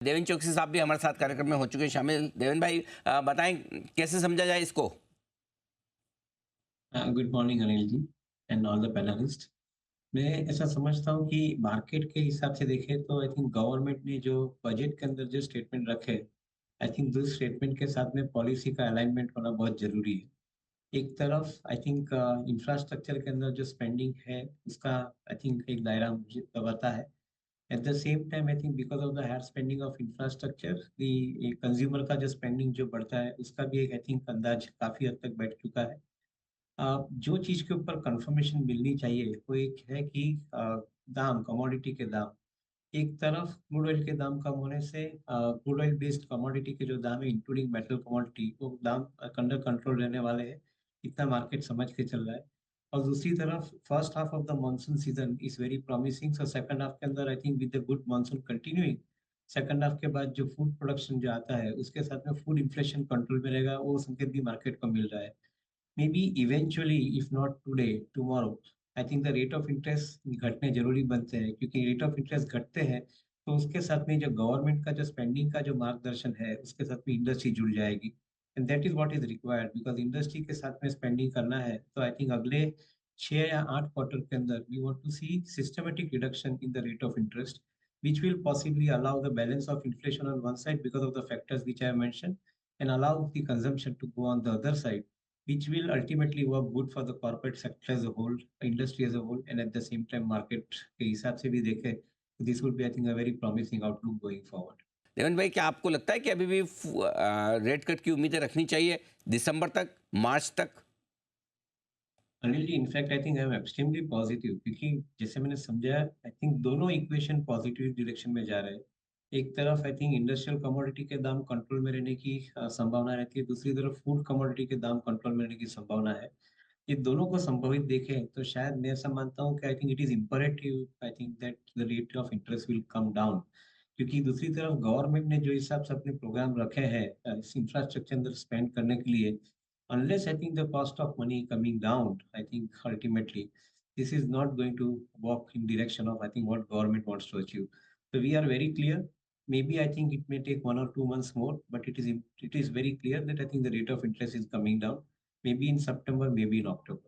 देवेन चौकसी साहब भी हमारे साथ कार्यक्रम में हो चुके हैं शामिल। देवेन भाई, बताएं कैसे समझा जाए इसको। Good morning Anil ji and all the panelist. मैं ऐसा समझता हूँ कि मार्केट के हिसाब से देखें तो आई थिंक गवर्नमेंट ने जो बजट के अंदर जो स्टेटमेंट रखे, आई थिंक उस स्टेटमेंट के साथ में पॉलिसी का अलाइनमेंट होना बहुत जरूरी है। एक तरफ आई थिंक इंफ्रास्ट्रक्चर के अंदर जो स्पेंडिंग है उसका आई थिंक एक दायरा मुझे पता है। At the same time I think because of the higher spending of infrastructure the consumer का जो स्पेंडिंग जो बढ़ता है उसका भी एक आई थिंक अंदाज काफी हद तक बैठ चुका है। जो चीज के ऊपर कंफर्मेशन मिलनी चाहिए वो एक है कि दाम, कमोडिटी के दाम। एक तरफ क्रूड ऑयल के दाम कम होने से क्रूड ऑयल बेस्ड कमोडिटी के जो दाम है इंक्लूडिंग मेटल कमोडिटी वो दाम अंडर कंट्रोल रहने वाले हैं। इतना मार्केट समझ के चल रहा है। और दूसरी तरफ first half of the monsoon season is very promising, so second half के अंदर I think with the good monsoon continuing, second half के बाद जो फूड प्रोडक्शन जो आता है उसके साथ में फूड इन्फ्लेशन कंट्रोल में रहेगा, वो संकेत भी मार्केट को मिल रहा है। maybe eventually if not today tomorrow, I think the rate of interest घटने जरूरी बनते हैं, क्योंकि रेट ऑफ इंटरेस्ट घटते हैं तो उसके साथ में जो गवर्नमेंट का जो स्पेंडिंग का जो मार्गदर्शन है उसके साथ में इंडस्ट्री जुड़ जाएगी। And that is what is required, because industry के साथ में स्पेंडिंग करना है तो आई थिंक अगले 6 या 8 क्वार्टर के अंदर we want to see systematic reduction in the rate of interest, which will possibly allow the balance of inflation on one side because of the factors which I have mentioned, and allow the consumption to go on the other side, which will ultimately work good for the corporate sector as a whole, industry as a whole, and at the same time market के हिसाब से भी देखें तो this would be I think a very promising outlook going forward. Deven भाई, क्या आपको लगता है कि अभी भी रेट कट की उम्मीदें रखनी चाहिए दिसंबर तक, मार्च तक? Anil ji, in fact I think I am extremely positive, क्योंकि जैसे मैंने समझा आई थिंक दोनों इक्वेशन पॉजिटिव डायरेक्शन में जा रहे हैं। एक तरफ आई थिंक इंडस्ट्रियल कमोडिटी के दाम कंट्रोल में रहने की संभावना रहती है, दूसरी तरफ फूड कमोडिटी के दाम कंट्रोल में रहने की संभावना है। ये दोनों को संभावित देखें तो शायद मैं ऐसा मानता हूँ कि I think it is imperative I think that the rate of interest will come down, क्योंकि दूसरी तरफ गवर्नमेंट ने जो हिसाब से अपने प्रोग्राम रखे हैं इस इंफ्रास्ट्रक्चर अंदर स्पेंड करने के लिए, unless I think the cost of money coming down, I think ultimately this is not going to walk in direction of I think what government wants to achieve. So we are very clear. Maybe I think it may take 1 or 2 months more, but it is very clear that I think the rate of interest is coming down. Maybe in September, maybe in October.